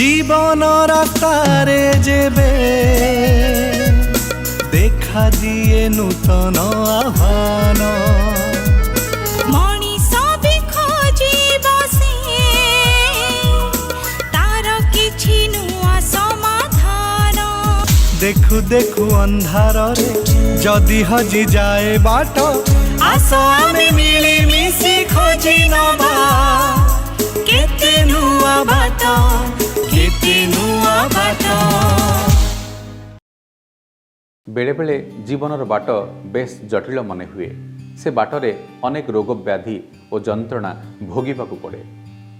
जीवन रास्तारे जेबे देखा दिए नूतन आह्वान मणिष भी खोजी बसे तार किछि नुआ समाधान देखु देखु अंधार रे जदि हजि जाए बाट आस आमे मिली मिसी खोजी नबा केते नुआ बाट केते नुआ बाट। बेले बेले जीवनर बाट बेस जटिल मन हुए। से बाटरे अनेक रोग व्याधि और जंत्रणा भोगिबाकू पड़े।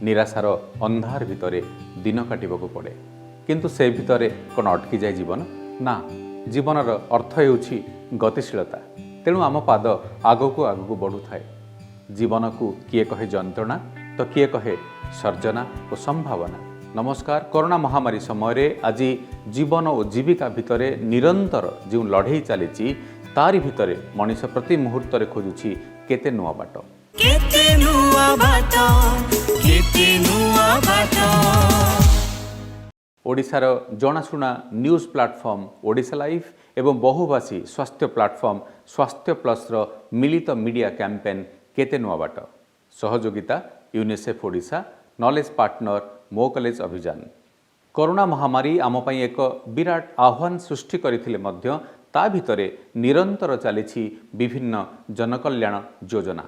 निराशार अंधार भितरे दिन काटिबाकू पड़े। किंतु से भितरे कौन अटकी जाए जीवन ना। जीवनर अर्थ हेउछि गतिशीलता। तेणु आम पाद आगकू आगकू बढ़ु थाए। जीवन को किए कहे जंत्रणा तो किए कहे सर्जना और संभावना। नमस्कार। कोरोना महामारी समय रे आज जीवन और जीविका भितरे निरंतर जो लड़े चली तारी भितरे मनीष प्रति मुहूर्त खोजुछि केते नुआ बाट केते नुआ बाट केते नुआ बाट। ओडिशार जनाशुना न्यूज प्लाटफर्म ओडिशा लाइफ एवं बहुभाषी स्वास्थ्य प्लाटफर्म स्वास्थ्य प्लस मिलित मीडिया कैंपेन केते नुआ बाट सहयोगिता यूनिसेफ ओडिशा नॉलेज पार्टनर मो कॉलेज अभियान। कोरोना महामारी आम पई एक विराट आह्वान सृष्टि करथिले मध्य ता भितरे निरंतर चली विभिन्न जनकल्याण योजना।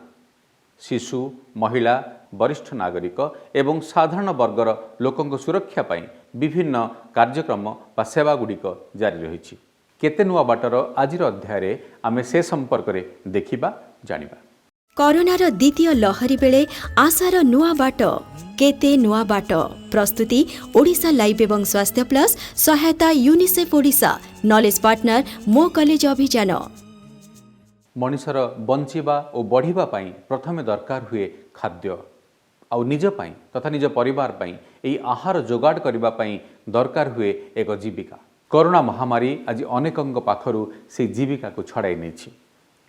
शिशु महिला वरिष्ठ नागरिक एवं साधारण वर्गर लोकंक सुरक्षा पई विभिन्न कार्यक्रम व सेवा गुड़िक जारी रही। केते नुआ बाटर आजिर अध्याय आमे से संपर्क रे देखिबा जानिबा। कोरोनार द्वितीय लहरी बेले आशार नुआ बाट केते नुआ बाट प्रस्तुति ओडिशा लाइव एवं स्वास्थ्य प्लस सहायता यूनिसेफ ओडिशा नॉलेज पार्टनर मो कॉलेज अभियान। मनिषर बंचिबा और बढ़िबा पई प्रथमे दरकार हुए खाद्य आउ निज पई तथा निज परिवार पई एई आहार जोगाड़ करिबा पई दरकार हुए एक जीविका। कोरोना महामारी आज अनेकंग पाखरु से जीविका को छड़ाई नेछि।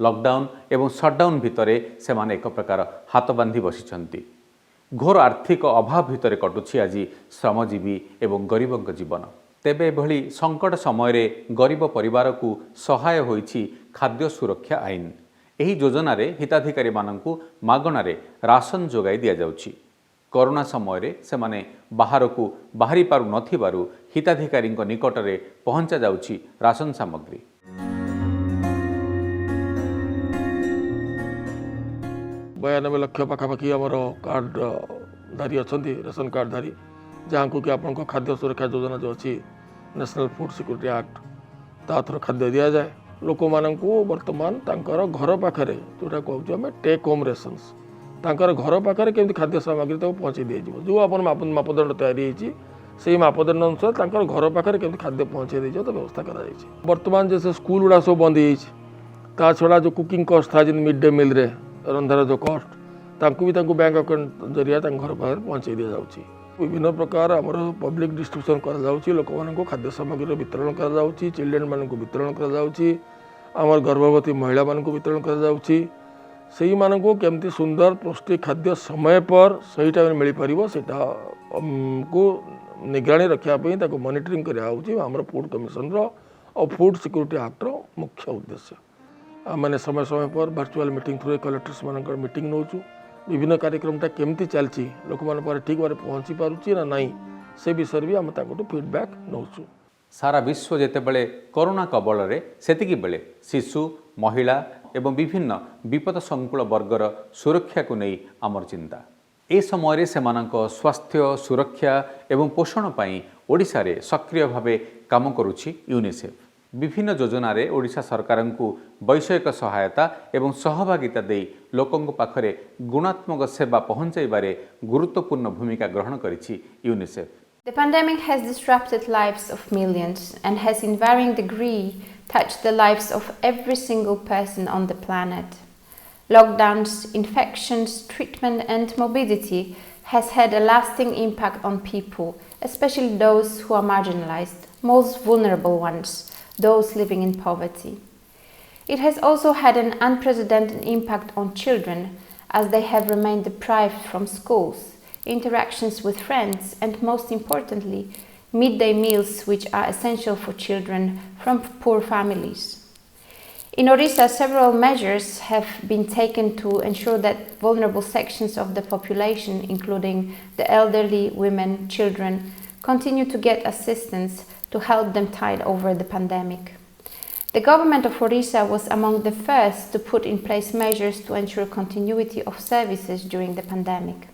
लॉकडाउन एवं शटडाउन भितरे से माने एक प्रकार हाथ बांधी बसिछंती। घोर आर्थिक अभाव भितरे कटुछि आज श्रमजीवी एवं गरीबंक जीवन। तेबे एभली संकट समय रे गरीब परिवार को सहाय होइछि खाद्य सुरक्षा आईन। एही योजना रे हिताधिकारी माननकु मागणारे राशन जोगाई दिया जाउछि। कोरोना समय रे से माने बाहर को बाहरी पारु नथिबारु हिताधिकारींक निकटरे पहुंचा जाउछि राशन सामग्री। 92 लाख पाखापाखि आमर कार्डधारी अच्छा रेशन कार्डधारी जहाँ को कि आपन खाद्य सुरक्षा योजना जो अच्छी नेशनल फूड सिक्योरिटी एक्ट ता थ्रू खाद्य दि जाए लोक मान बर्तमान घर पाखे जोटा कहूँ टेक होम रेशन्स घर पाखे केमती खाद्य सामग्री पहुँचे दी जो आप मापदंड तैयारी से मापदंड अनुसार घर पाखे केमती खाद्य पहुँचे दी व्यवस्था कर बर्तमान जैसे स्कूल गुड़ा सब बंद हो छड़ा जो कुकिंग कस्ट था जिन मिड डे मिल रे रंधार जो कस्ट तांकु भी बैंक अकाउंट जरिया घर पाखे पहुँचे दि जाऊँगी। विभिन्न प्रकार आमर पब्लिक डिस्ट्रीब्यूशन कर लोक मान खाद्य सामग्री वितरण कर चिल्ड्रेन मान वितरण कर गर्भवती महिला मान वितरण कर केमती सुंदर पौष्टिक खाद्य समय पर सही टाइम मिल पार से निगराणी रखापी मॉनिटरिंग कर फूड कमिशन और फूड सिक्योरिटी एक्टर मुख्य उद्देश्य। मैंने समय समय पर वर्चुअल मीटिंग थ्रू कलेक्टर्स मान मीटिंग नौ विभिन्न कार्यक्रमटा केमती चलती लोक मान ठीक भाव पहुँची पारुची ना नहीं से विषय भी आम फीडबैक नौ। सारा विश्व जेतेबेले कोरोना कबल रे सेतिकी बेले शिशु महिला एवं विभिन्न विपद संकुल वर्गर सुरक्षा को नहीं आमर चिंता। ए समय रे सेमानक स्वास्थ्य सुरक्षा एवं पोषण पाई ओडिशा रे सक्रिय भावे काम करुछि यूनिसेफ। विभिन्न योजना रे ओडिशा सरकार को वैषयिक सहायता एवं सहभागिता दे लोकंक पाखरे गुणात्मक सेवा पहुंचाइबारे गुरुत्वपूर्ण भूमिका ग्रहण करिछि UNICEF. The pandemic has disrupted lives of millions and has in varying degree touched the lives of every single person on the planet. Lockdowns, infections, treatment and morbidity has had a lasting impact on people, especially those who are marginalized, most vulnerable ones, those living in poverty. It has also had an unprecedented impact on children as they have remained deprived from schools, interactions with friends, and most importantly, midday meals, which are essential for children from poor families. In Orissa, several measures have been taken to ensure that vulnerable sections of the population, including the elderly, women, children, continue to get assistance to help them tide over the pandemic. The government of Orissa was among the first to put in place measures to ensure continuity of services during the pandemic.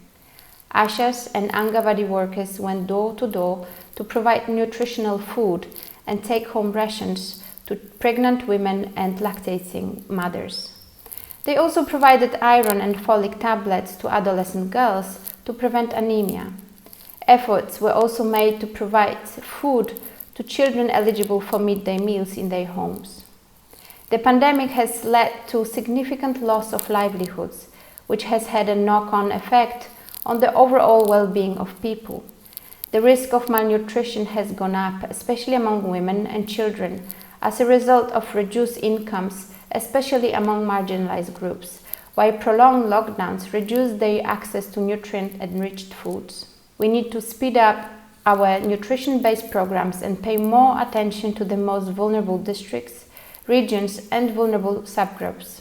Ashas and Angawadi workers went door to door to provide nutritional food and take-home rations to pregnant women and lactating mothers. They also provided iron and folic tablets to adolescent girls to prevent anemia. Efforts were also made to provide food to children eligible for midday meals in their homes. The pandemic has led to significant loss of livelihoods, which has had a knock-on effect on the overall well-being of people. The risk of malnutrition has gone up, especially among women and children, as a result of reduced incomes, especially among marginalized groups, while prolonged lockdowns reduce their access to nutrient-enriched foods. We need to speed up our nutrition-based programs and pay more attention to the most vulnerable districts, regions, and vulnerable subgroups.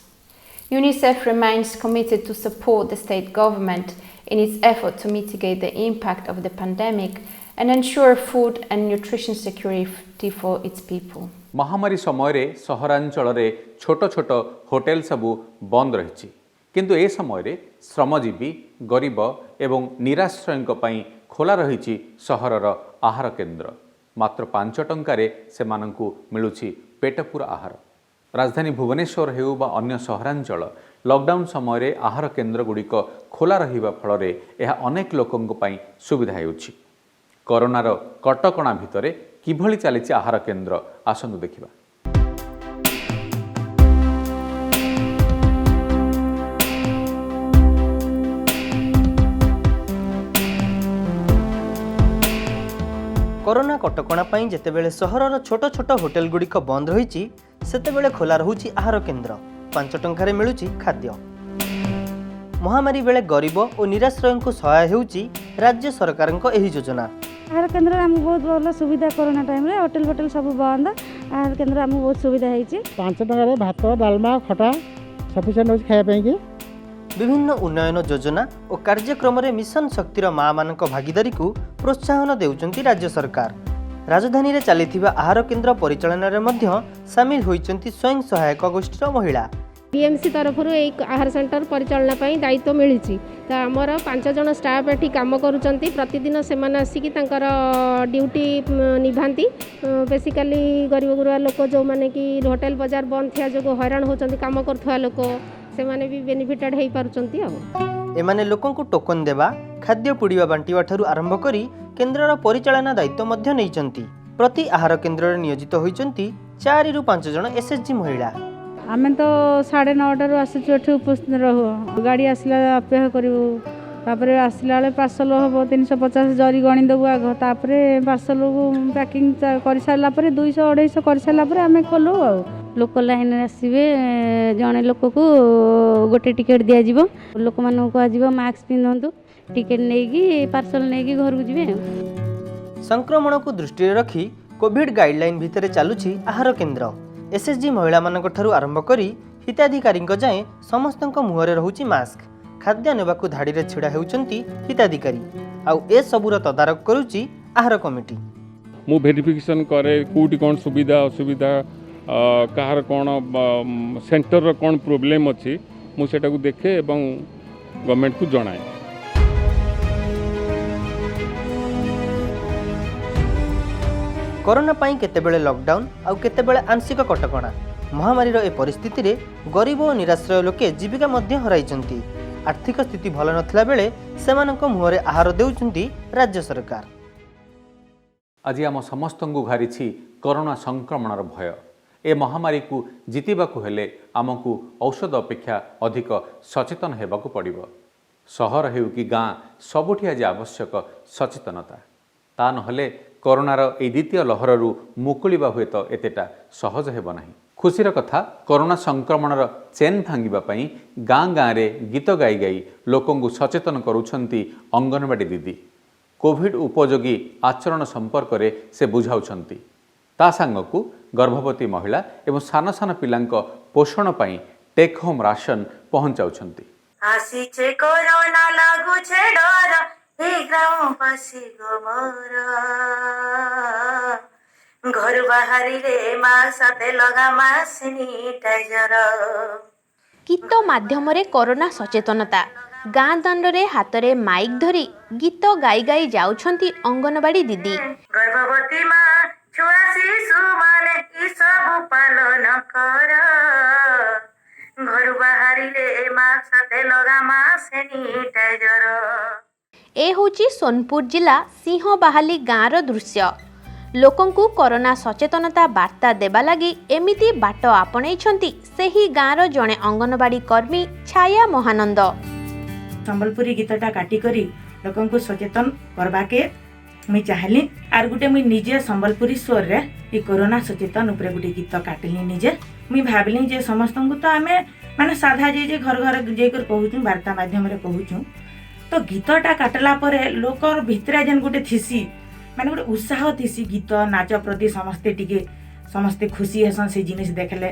UNICEF remains committed to support the state government in its effort to mitigate the impact of the pandemic and ensure food and nutrition security for its people. महामारी समय सहरांचल छोट छोट hotel सबू बंद रही किंतु ए समय श्रमजीवी गरीब एवं निराश्रय खोला रही सहरर आहार केन्द्र मात्र 5 टंकार से मिलूची पेटपूरा आहार। राजधानी भुवनेश्वर हेउ बा अन्य सहरांचल लॉकडाउन समय आहार केन्द्र गुड़िक खोला रहिबा फल यह अनेक लोकों सुविधा हेउछि। कोरोनार कटकणा भितरे किभली चली आहार केन्द्र आसंतु देखिबा। कोरोना कटकणा जेतेबेले सहरर छोट छोट होटेल गुड़िक बंद रही सेतेबेले खोला रहुछि आहार केन्द्र 5 टंकारे मिलुछि खाद्य। महामारी बेले गरीब और निराश्रय को सहाय हेउछि राज्य सरकार एही योजना। आहार केन्द्र आम बहुत भल सुविधा कोरोना टाइम रे होटेल होटेल सब बंद आहार केन्द्र आम बहुत सुविधा हेछि। 5 टंकारे भात डालमा खटा सफिशिएंट होछि खाया पई कि। विभिन्न उन्नयन योजना और कार्यक्रम रे मिशन शक्तिर माँ मानक भागीदारी को प्रोत्साहन देउचंती राज्य सरकार। राजधानी रे चलीथिबा आहार केन्द्र परिचालन रे मध्य शामिल होइचंती स्वयं सहायक गोष्ठीर महिला। बीएमसी तरफ आहार सेंटर परिचालना दायित्व मिली तो आमर 5 जन स्टाफ एटी काम करुँच प्रतिदिन से आसिक ड्यूटी निभाती बेसिकाली गरीब गुरुआ लोक जो मैंने कि होटेल बाजार बंद थिया जो हैरान होती काम करुवा लोक से माने भी बेनिफिटेड हो पारुचंती। एमाने लोकों को टोकन देवा खाद्य पुड़िया बांटिवा ठारू आरंभ करी केन्द्रर परिचालना दायित्व मध्य नैचंती। प्रति आहार केन्द्र नियोजित होइचंती 4 ରୁ 5 जन एसएचजी महिला। आम तो 9:30 आसुचु एठू उपस्थित रहू गाड़ी आसला अपेक्षा करू तापर आसला बेले पार्सल हम 350 जरी गणी देबू आग तापर पार्सल को पैकिंग कर सारा 200-250 कर सारा आम खोलू आ लोक लाइन आसवे जड़े लोक को गोटे टिकेट दि जाव लोक मान कह मास्क पिंधतु टिकेट नहीं पार्सल नहीं घर को जी। संक्रमण को दृष्टि रखी कोविड गाइडलाइन भितर चलुछि आहार केन्द्र। एसएचजी महिला मानक ठारू आरंभ करी हिताधिकारी जाए समस्त मुहरे रहुछि मास्क। खाद्य नेबाकू धाड़ी रे छिड़ा हेउचंती हिताधिकारी आउ ए सबुर तदारक करूछि आहार कमिटी। मु वेरिफिकेशन करे कोठी कोन सुविधा असुविधा कहार कोन सेंटर रो कोन प्रॉब्लम अछि मु सेटा को देखे एवं गवर्नमेंट को जणाए। कोरोना पाई केतेबेले लॉकडाउन आउ केतेबेले आंशिक कटकणा महामारी रो ए परिस्थिति रे गरीब और निराश्रय लोके जीविका मध्य हराइचंती। आर्थिक स्थिति भल नथिला बेले सेमानक मुहरे आहार देउचंती राज्य सरकार। आज आम समस्त घारी कोरोना संक्रमणर भय। ए महामारी को जीतवाकू हेले आमको औषध अपेक्षा अधिक सचेतन हेबाकू पड़िबो। सहर हेउ कि गाँ सबुठी आज आवश्यक सचेतनता ता नहले कोरोनार ए द्वितीय लहररू मुकुलिबा हुए तो एतेटा सहज हेब नाही। खुशीर कथा कोरोना संक्रमणर चेन भांगिबा पई गाँ गाँ रे गीत गाई गाई लोकंकु सचेतन करूछंती अंगनवाड़ी दीदी। कोविड उपयोगी आचरण संपर्क रे से बुझाउछंती। ता सांगकु गर्भवती महिला एवं सान सान पिलांक पोषण पई टेक होम राशन पहुंचाउछंती। आसीचे कोरोना लागुछे डर हे ग्रामवासी गो मोर घर बाहरी रे मा साथे लगा मास सैनिटाइजर। गीत माध्यम कोरोना सचेतनता गाँ दांडरे हातरे माइक धरी गीत गाई गाई जाउछंती अंगनवाड़ी दीदी। गर्भवती मा छुआ शिशु माने ई सब पालन कर घर बाहरी रे मा साथे लगा मा सैनिटाइजर। ए होची सोनपुर जिला सिंहबाहाली गाँर दृश्य। लोकंकु कोरोना सचेतनता वार्ता देबा लगी एमिति बाट आपणैछंती सेही गाँर जणे अंगनवाड़ी कर्मी छाया महानंद। संबलपुरी गीतटा काटी करी लोकंकु सचेतन करबाके मुई चाहली आर गुटे मुई निजे संबलपुरी स्वर रे ई कोरोना सचेतन उपरे गुटे गीत काटली निजे। मुई भाबली जे समस्तंकु तो आमे माने साधा जे घर घर जे कर कहूछु वार्ता माध्यम रे कहूछु तो गीतटा काटला परे लोकर भितरे जेन गुटे थिसी माने गुटे उत्साह थिसी गीत नाच प्रति समस्ते खुशी हेसन से जिनिस देखले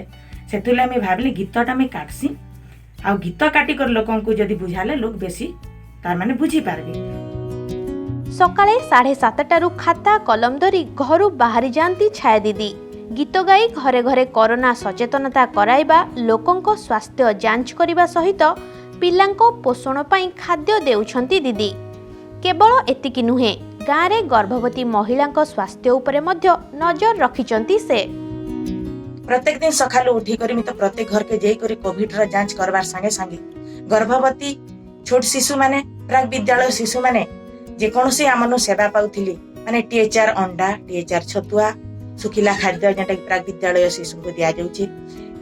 सेतुले मुई भाबली गीतटा मुई काटसी आ गीत काटी कर लोकंकु जदी बुझाले लोक बेसी तार माने बुझी पारबे। सकाळे 7:30 खाता कलम धरी घरु बाहरी जांती छाया दीदी। गीत गाई घरे घरे कोरोना सचेतनता कराइबा लोकंको स्वास्थ्य जांच करिबा सहित पिलांको पोषण पाई खाद्य देउछंती दीदी। केवल एतिकी नुहे गाँ रे गर्भवती महिलांको स्वास्थ्य उपरे मध्य नजर रखिचंती से। प्रत्येक दिन सकाळु उठी करी मी तो प्रत्येक घर के जेई करी कोविड रा जांच करबार संगे संगे गर्भवती छोट शिशु माने प्राक विद्यालय शिशु माने जे कोनोसी आमनु सेवा पाउथिली माने टीएचआर अंडा टीएचआर छतुआ सुखिला खाद्य जेंटा प्राक विद्यालय शिशु को दिया जाउची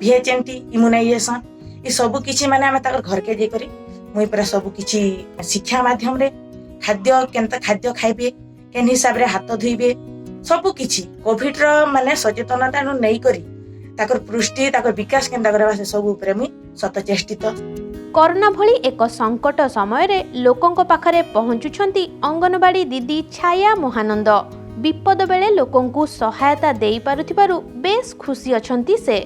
VHMT इम्युनाइजेशन ई सब किछि माने हम ताकर घर के जे करी मुई पूरा सब किछि शिक्षा माध्यम रे खाद्य केनता खाद्य खाइबे केन हिसाब रे हाथ धुइबे सब किछि कोविड रो माने सचेतनता नु नै करी ताकर पुष्टि ताकर विकास केनता करबा से सब ऊपर मी सतचेष्टित। कोरोना भली एक संकट समय रे लोकंको पाखरे पहुंचुछंती अंगनवाड़ी दीदी छाया महानंद। विपद बेले लोकंकु सहायता देई पारुथिबारु बेस खुशी अछंती से।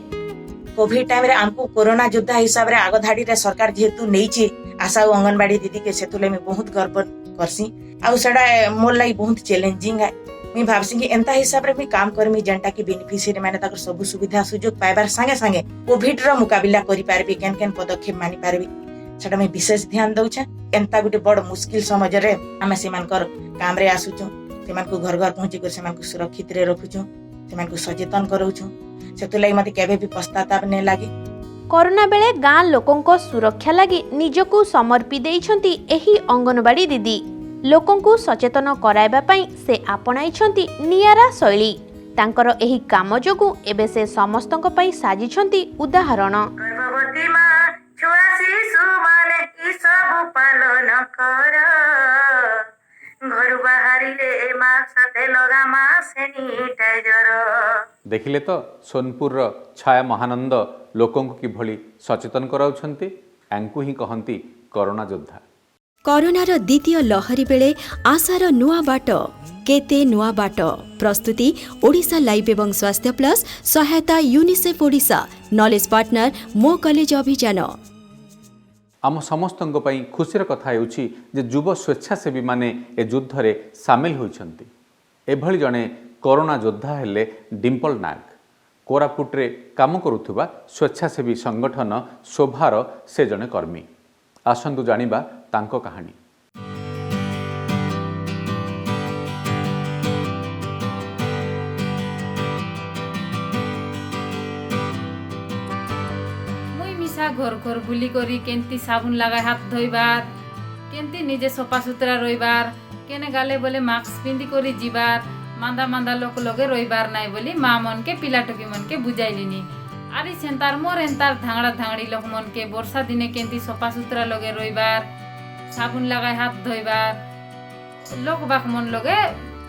कोविड टाइम रे हमको कोरोना योद्धा हिसाब रे आगो धाडी रे सरकार जेतु नैची आशा और अंगनवाड़ी दीदी के सेतुले में बहुत गर्व करसी आ सेडा मोर लाई बहुत चैलेंजिंग है। मी भाबसी कि एंता हिसाब रे मी काम करमी जेंटा कि बेनिफिशियरी माने ताकर सब सुविधा सुयोग पाइबार संगे संगे कोविड रो मुकाबिला करि पारबी केन केन पदक्षेप मानि पारबी सेटा मैं विशेष ध्यान दउछे। एंता गुटे बड़ मुश्किल समय रे हमें सेमानकर काम रे आसुछु सेमानकु घर घर पहुंची कर सेमानकु सुरक्षित रे रखुछु सेमानकु सचेतन करउछु सेतुलाई मते केबे भी पश्चाताप नै लागे। कोरोना बेले गाँ लोकंको सुरक्षा लगी निजकु समर्पी देइछंती एही अंगनवाड़ी दीदी। लोकंकु सचेतन कराइबा पई से आपणाइछंती नियारा शैली। तांकर एही काम जोगु एबे से समस्तंक पई साजिछंती उदाहरण। गर्भवती मा छुआ शिशु माने ई सब पालन कर घर बाहरी रे मा साथे लगा मा सैनिटाइजर। देखिले तो सोनपुर छाया महानंद लोकंकु किभली सचेतन कराउछंती आंकु ही कहंती कोरोना योद्धा। कोरोनार द्वितीय लहरी बेले आशार नुआ बाट केते नुआ बाट प्रस्तुति ओडिशा लाइव एवं स्वास्थ्य प्लस सहायता यूनिसेफ ओडिशा नॉलेज पार्टनर मो कॉलेज अभियान। आम समस्तंक पई खुशीर कथा हेउछि जे युव स्वेच्छासेवी माने ए युद्ध रे सामिल होइछंती। एभली जणे कोरोना योद्धा हेले डिम्पल नाग कोरापुट रे काम करुथुबा स्वेच्छासेवी संगठन शोभार से जणे कर्मी। आसंतु जानिबा तांको कहानी। मुई मिसा घर घर बुली करी केंती साबुन लगाय हाथ धोइबार केंती निजे सफा सुतरा रहिबार केने गाले बोले मास्क पिंदी करी जीबार मांदा मांदा लोक लगे रहिबार नाइ बोली माँ मन के पिला टोकी मन के बुझाइलिनी। आरी सेंतार मोर एंतार धांगड़ा धांगड़ी लोक मन के वर्षा दिने केंती सफा सुतरा लगे रहिबार साबुन लगाय हाथ धोइबार लोक बाक मन लगे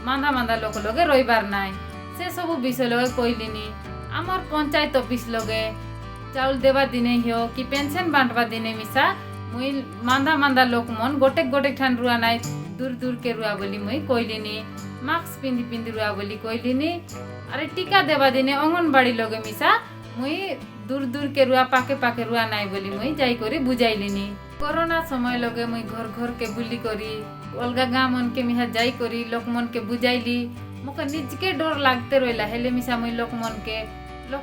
मांदा मांदा लोक लगे रहिबार नाइ से सब विषय लगे कहलिनी। आमर पंचायत ऑफिस लगे चाउल देवा दिने हो कि पेंशन बांटवा दिने मिसा मुई मांदा मांदा लोक मन गोटे गोटे ठान रुआ नाई दूर दूर के रुआ बोली मुई कोइलिनी मास्क पिंदी पिंदी रुआ बोली कोइलिनी अरे टीका देवा दिने अंगनबाड़ी लगे मिसा मुई दूर दूर के रुआ पाके पाके रुआ नाई बोली मुई जाई करी बुझाइलिनी कोरोना समय लगे मुई घर घर के बुली करी अलगा गाँव मन के मिहा जाई करी लोक मन के बुझाइली मोके निज के डर लागते रहिला हेले मिसा मुई लोक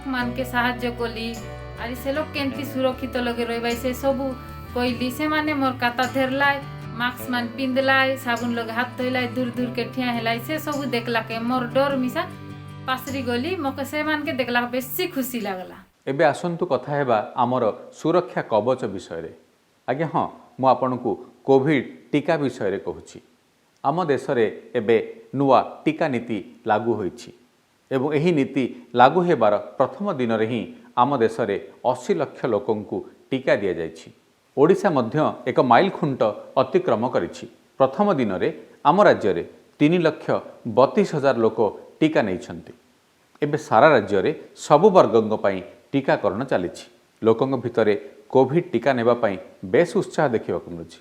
मान के साहाय्य कली आरी से लोक केंती सुरक्षित लगे रहिबा से सबू कोइली से माने मोर काता धेरलाय मास्क मान पिंदलाय साबुन लगे हाथ धोइलाय दूर दूर के ठिया हेलाय से सबू देखला के मोर डर मिसा पासरी गली मोके से मान के देखला बेसी खुशी लागला। एबे आसंतु कथा हेबा आमर सुरक्षा कवच विषय रे। आगे हाँ मु आपनकु कोविड टीका विषय रे कहूची। आम देश रे एबे नुआ टीका नीति लागू होईची एवं एही नीति लागू हेबार प्रथम दिन रे ही आम देश रे 80 लाख लोकंकु टीका दिया जायछि। ओडिशा मध्य एक माइल खुंट अतिक्रम करिछि। प्रथम दिन रे आम राज्य रे 3,32,000 लोक टीका नैछन्ति। एबे सारा राज्य रे सबु वर्गंग पई टीकाकरण चलिछि। लोकंग भितरे कोविड टीका नेबा पई बेस उत्साह देखिबाकु मिलुछि।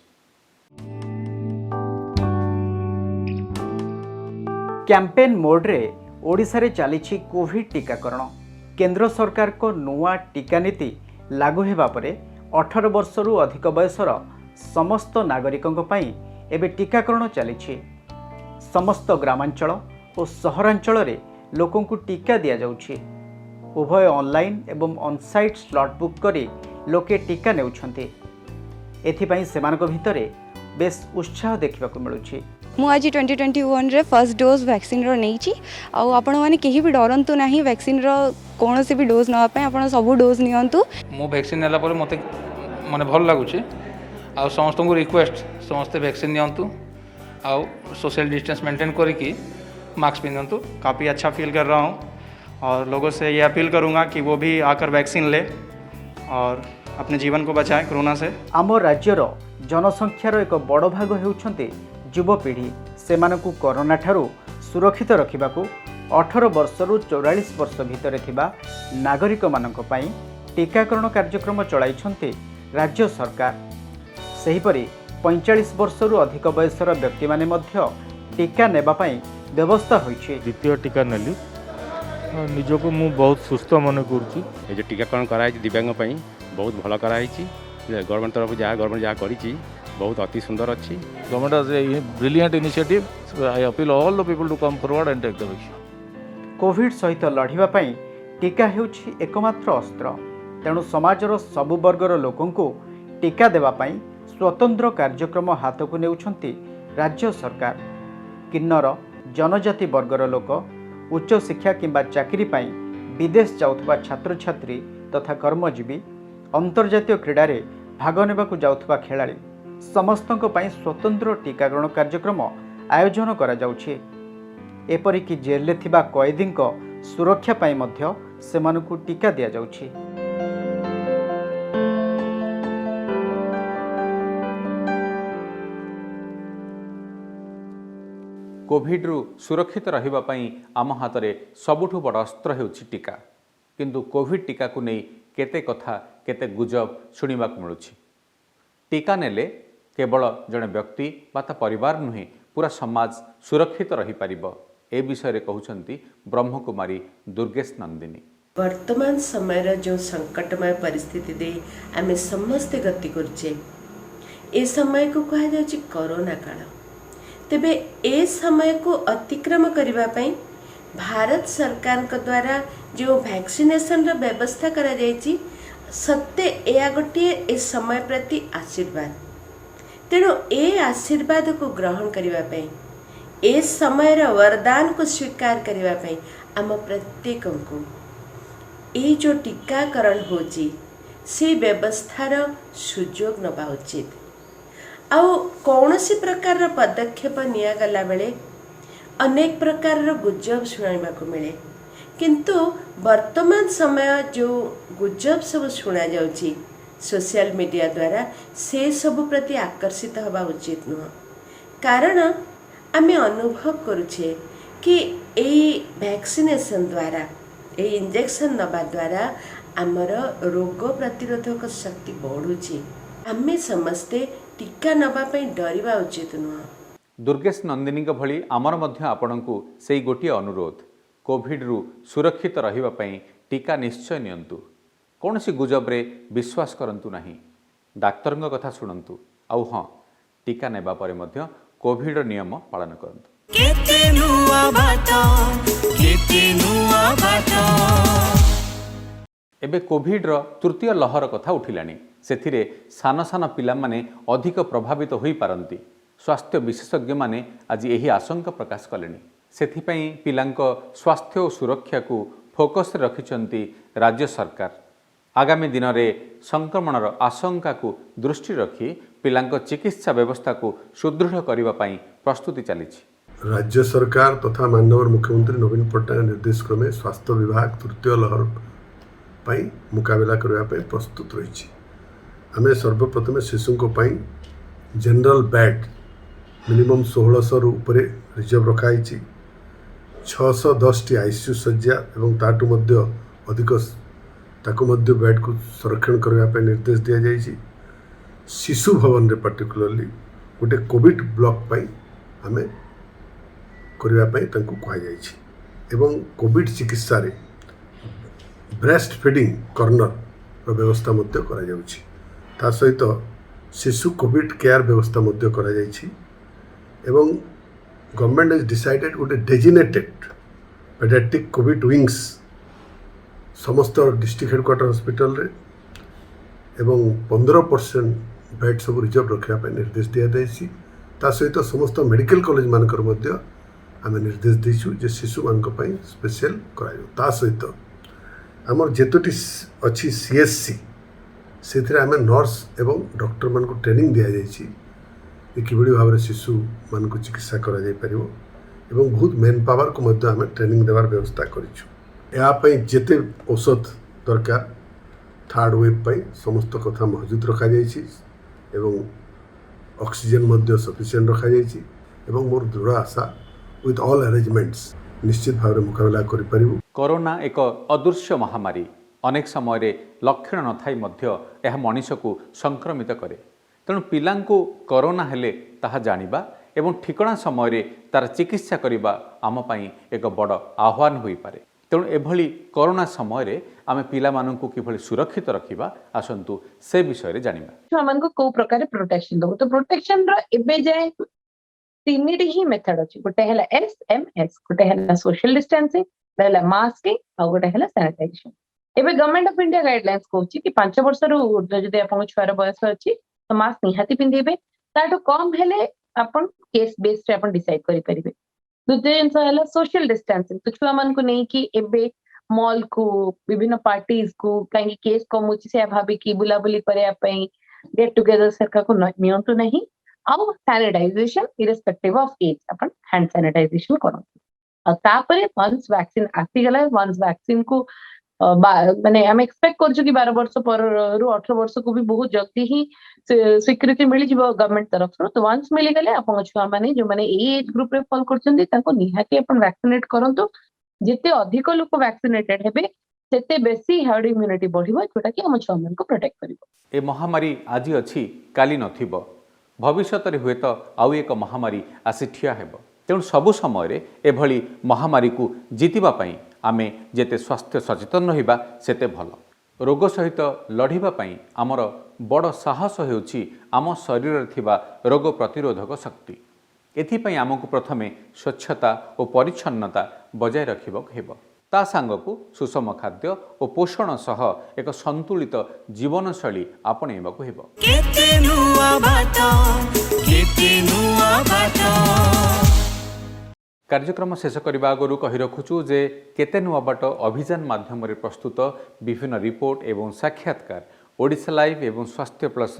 कैंपेन मोड रे ओडिशा रे चलिछि कोविड टीकाकरण। केंद्र सरकार को नुआ टीका नीति लागू हेबा परे 18 वर्षरू अधिक बयसर समस्त नागरिकों पई एबे टीकाकरण चलिछि। समस्त ग्रामांचल और सहरांचल रे लोकों को टीका दिया जाउछि। उभय ऑनलाइन एवं ऑनसाइट स्लॉट बुक करी लोके टीका नेउछन्ति। एथिपई सेमानक भितरे बेस उत्साह देखिबाकु मिलुछि। मु आज 2021 रे फर्स्ट डोज वैक्सीन रो नेइछि आउ आपण माने केही भी डरंतु नाही वैक्सीन रो कोनोसी भी डोज नवा पय आपण सब डोज नियंतु। मु वैक्सीन नेला पर मते माने भल लागुछि आउ समस्त को रिक्वेस्ट समस्त वैक्सीन नियंतु आउ सोशल डिस्टेंस मेंटेन करके मास्क पहनतु। काफ़ी अच्छा फील कर रहा हूँ और लोगों से ये अपील करूँगा कि वो भी आकर वैक्सीन ले और अपने जीवन को बचाएं कोरोना से। आम राज्यर जनसंख्यार एक बड़ भाग हेउछन्ते युवपीढ़ी। सेमानकु कोरोना ठारू सुरक्षित रखिबाकु 18 वर्षरू 44 वर्ष भितर थिबा नागरिक मानक पई टीकाकरण कार्यक्रम चलाइछन्ते राज्य सरकार। सेहिपरि 45 वर्षरू अधिक बयसर व्यक्ति माने मध्य टीका नेबा पई व्यवस्था होइछे। द्वितीय टीका नेली निजको मु बहुत सुस्थ मन करूची। ए जे टीकाकरण कराई दिव्यांग पई बहुत भल कराई छी। गवर्नमेंट तरफ गवर्नमेंट जहाँ करी बहुत अति सुंदर अच्छी। Government has a brilliant initiative. So I appeal all the people to come forward and take the vaccine. Covid सहित लढ़िबा पई टीका हेउछि एकमात्र अस्त्र। तेणु समाजर सबु वर्गर लोकंकु टीका देबा पई स्वतंत्र कार्यक्रम हाथकु नेउछन्ति राज्य सरकार। किन्नर जनजाति वर्गर लोक उच्च शिक्षा किंबा चाकरी पाई विदेश जाउथबा छात्र छात्री तथा कर्मजीवी अंतर्जातीय क्रीडा रे भाग नेबाकु जाउथबा खेलाड़ी समस्तଙ୍କ ପାଇଁ स्वतंत्र टीकाकरण कार्यक्रम आयोजन करा जाउछि। एपरिकी जेल थिबा कैदीଙ୍କ सुरक्षा ପାଇଁ ମଧ୍ୟ ସେମାନଙ୍କୁ टीका दिया जाउछि। कोविड रु सुरक्षित रहिबा पई आम हाथ में सबुठु बड़ अस्त्र हेउछि टीका। किंतु कोविड टीका को नहीं केते कथा केते गुजब शुणिबाक मिलुछि। टीका नेले केवल जड़े व्यक्ति बा ता परिवार नुहे पूरा समाज सुरक्षित रही पारिबो। ए विषय रे कहउछंती ब्रह्मकुमारी दुर्गेश नंदिनी। वर्तमान समय जो संकटमय परिस्थिति दे आम समस्ते गति करछे ए समय को कहा जाउछि कोरोना काल। तेबे ए समय को अतिक्रम करिबा पई भारत सरकार के द्वारा जो वैक्सीनेशन रो व्यवस्था करा जायछि सत्य या गोटे ए समय प्रति आशीर्वाद। तेणु ए आशीर्वाद को ग्रहण करिबा पई ए समय वरदान को स्वीकार करिबा पई आम प्रत्येक को ए जो टीकाकरण होची से व्यवस्थार सुजोग नबा उचित। आउ कौनसी प्रकार पदक्षेप निया गला बेले अनेक प्रकार गुजब शुणाइबा को मिले। किंतु वर्तमान समय जो गुजब सब शुणा जाउची सोशल मीडिया द्वारा से सब प्रति आकर्षित हवा उचित नुह। कारण आमे अनुभव करुछे कि एई वैक्सीनेशन द्वारा ए इंजेक्शन नवा द्वारा आमर रोग प्रतिरोधक शक्ति बढ़ुची आमे समस्ते टीका नवा पई डरिबा उचित नुह। दुर्गेश नंदिनी भली आमर मध्य आपणकु सेई गोटिए अनुरोध कोविड रु सुरक्षित रहिबा पई टीका निश्चय नियंतु। कौनसी गुजबरे विश्वास करंतु नहीं, डाक्तरଙ୍କ कथा शुणंतु आउ हाँ टीका नेबा परे मध्य कोविड नियम पालन करंतु। केते नुआ बाटा केते नुआ बाटा एबे कोविड रो तृतीय लहर कथा उठिलानी सेथिरे सान सान पिला माने अधिक प्रभावित होई पारंती। स्वास्थ्य विशेषज्ञ माने आज यही आशंका प्रकाश कलेनी। सेथिपई पिलांको स्वास्थ्य और सुरक्षा को फोकस रखिचंती राज्य सरकार। आगामी दिन में संक्रमणर आशंका को दृष्टि रखी पिलांको चिकित्सा व्यवस्था को सुदृढ़ करने प्रस्तुति चली। राज्य सरकार तथा माननीय मुख्यमंत्री नवीन पट्टनायक निर्देश क्रमे स्वास्थ्य विभाग तृतीय लहर पाई मुकाबला करने प्रस्तुत रही। आम सर्वप्रथम शिशु जनरल बेड मिनिमम 1600 ऊपर रिजर्व रखाई 610 टी आईसीयू सज्जा एवं ताटू मध्य अधिक ताकू मध्य बेड को संरक्षण करने निर्देश दि जाइए। शिशु भवन रे पर्टिकुलरली गोटे कोविड ब्लॉक पाई आमे करने एवं कोविड चिकित्सा रे ब्रेस्ट फीडिंग कॉर्नर व्यवस्था मध्य करा जाउछि। ता सहित शिशु कोविड केयर व्यवस्था मध्य करा जाइछि एवं गवर्नमेंट इज डिसाइडेड गोटे डेजिनेटेड पेडियाट्रिक कोविड विंग्स समस्त डिस्ट्रिक्ट हेडक्वार्टर हॉस्पिटल रे एवं 15% बेड सब रिजर्व रखा निर्देश दि जाइछि। ता सहित समस्त मेडिकल कॉलेज मानकर मध्य आम निर्देश देइछु जे शिशु मानक पई स्पेशल करायो। ता सहित आमर जेतोटी अच्छी सीएससी से आम नर्स एवं डॉक्टर मान को ट्रेनिंग दि जाइछि कि भाव में शिशु मान को चिकित्सा करा जाय परिबो एवं बहुत मेन पावर को मध्य आम ट्रेनिंग देवार व्यवस्था करिछु। यापई जेते औषध दरकार थर्ड वेव पई समस्त कथा मौजूद रखा जाइछि एवं ऑक्सीजन मध्य सफिशिएंट रखा जाइछि एवं मोर दृढ़ आशा विथ ऑल अरेंजमेंट्स निश्चित भाव में मुकाबला करि परिबो। कोरोना एक अदृश्य महामारी अनेक समय रे लक्षण न थाई मध्य यह मनीष को संक्रमित करे। तेणु पिलांको कोरोना हेले ताहा जानिबा एवं ठिकणा समय रे तार चिकित्सा करिबा आम पई एक बड़ आह्वान होई पारे। तेणु एभली कोरोना समय रे आमे पिला माननकु किभली सुरक्षित रखिबा आसंतु से विषय रे जानिबा। छुआ मानको को प्रकार प्रोटेक्शन दबो तो प्रोटेक्शन रो एबे जाय तीनटी ही मेथड अछि। गोटे हला एसएमएस, गोटे हला सोशल डिस्टेंसिंग, हला मास्किंग आ गोटे हला सैनिटाइजेशन। एबे गवर्नमेंट ऑफ इंडिया गाइडलाइंस कहूची कि 5 वर्ष रु ऊर्ध्व जदि आपन छुआर बयस अछि तो मास्क निहाती पिंधेबे। ताटो कम हेले आपन केस बेस रे आपन डिसाइड करि परिबे। दूसरे जिनस हला सोशल डिस्टेंसिंग तो छुआ मान को नहीं कि एबे मॉल को विभिन्न पार्टीज को कहीं केस कमुची से भाबी कि बुलाबुली करे पई गेट टुगेदर सरका को नियंत्रण नहीं आउ सैनिटाइजेशन इरेस्पेक्टिव ऑफ एज अपन हैंड सैनिटाइजेशन करो। और तापरे वंस वैक्सीन आसी गला वंस वैक्सीन को माने हम एक्सपेक्ट कर कि 12 वर्ष पर 18 वर्ष को भी बहुत जल्दी ही स्वीकृति मिली जीव गवर्नमेंट तरफ से। तो वंस मिली गले अपन छुआ माने जो माने एज ग्रुप रे फॉल करछन ताको निहाती अपन वैक्सीनेट करंतु। जेते अधिक लोक वैक्सीनेटेड हेबे सेते बेसी हर्ड इम्यूनिटी बढ़िबो जोटा कि हम छुआ मन को प्रोटेक्ट करिवो। ए महामारी आज अछि काली नथिबो, भविष्यत रे हुए तो आउ एक महामारी आसी ठिया हेबो। तेणु सबु समय रे एभली महामारी को जीतिबा पई आमे जेते स्वास्थ्य सचेतन रहिबा सेते भल। रोग सहित लढ़िबा पई आमर बड़ साहस हेउछि आम शरीर रे थिबा रोग प्रतिरोधक शक्ति। एथिपई आमको प्रथमे स्वच्छता और परिच्छन्नता बजाय रखिबक हेबो। ता सांगकु सुषम खाद्य और पोषण सह एक संतुलित जीवनशैली आपणेबाकु हेबो। केते नुआ बाटा केते नुआ बाटा। कार्यक्रम शेष करने आगु कही रखुचु जे केते नुआ बाट अभियान माध्यम रे प्रस्तुत विभिन्न रिपोर्ट एवं साक्षात्कार ओडिशा लाइव एवं स्वास्थ्य प्लस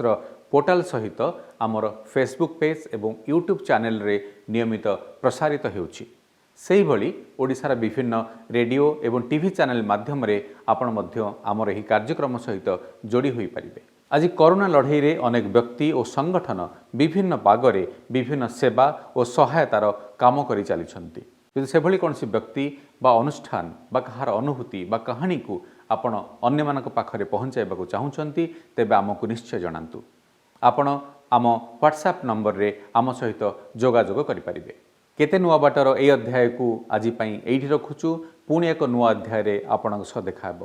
पोर्टाल सहित आमर फेसबुक पेज एवं यूट्यूब चैनल रे नियमित प्रसारित हेउछि। सेही भली ओडिशार विभिन्न रेडियो एवं टीवी चैनल माध्यम रे आपण मध्य आमर एही कार्यक्रम सहित जोड़ी होई परिबे। आज कोरोना लड़ाई रे अनेक व्यक्ति और संगठन विभिन्न बागरे विभिन्न सेवा और सहायतार काम करि चलिछन्ति। ଯଦି ସେଭଳି କୌଣସି ବ୍ୟକ୍ତି ବା ଅନୁଷ୍ଠାନ ବା କାହାର ଅନୁଭୂତି ବା କାହାଣୀକୁ ଆପଣ ଅନ୍ୟମାନଙ୍କ ପାଖରେ ପହଞ୍ଚାଇବାକୁ ଚାହୁଁଛନ୍ତି ତେବେ ଆମକୁ ନିଶ୍ଚୟ ଜଣାନ୍ତୁ। ଆପଣ ଆମ ହ୍ୱାଟ୍ସଆପ୍ ନମ୍ବରରେ ଆମ ସହିତ ଯୋଗାଯୋଗ କରିପାରିବେ। କେତେ ନୂଆ ବାଟର ଏହି ଅଧ୍ୟାୟକୁ ଆଜି ପାଇଁ ଏଇଠି ରଖୁଛୁ। ପୁଣି ଏକ ନୂଆ ଅଧ୍ୟାୟରେ ଆପଣଙ୍କ ସହ ଦେଖା ହେବ।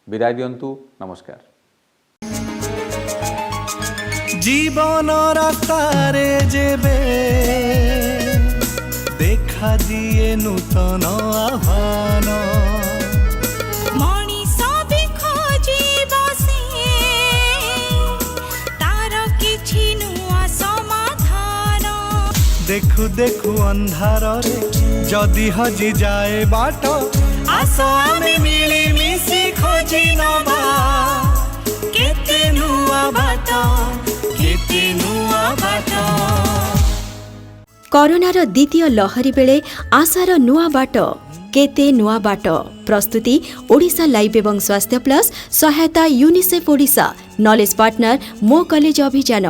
ବିଦାୟ ଦିଅନ୍ତୁ। ନମସ୍କାର। जीवन रास्तारे जेबे देखा दिए नूतन आह्वान मनीष भी खोजी बसे तार किछि नुआ समाधान देखु देखु अंधार रे जदि हजी जाए बाट आस आमे मिली मिसी खोजी नबा केते नुआ बाट केते नुआ बाट। करोनार द्वितीय लहरी बेले आशार नुआ बाट केते नुआ बाट प्रस्तुति ओडिशा लाइव एवं स्वास्थ्य प्लस सहायता यूनिसेफ ओडिशा नॉलेज पार्टनर मो कॉलेज अभियान।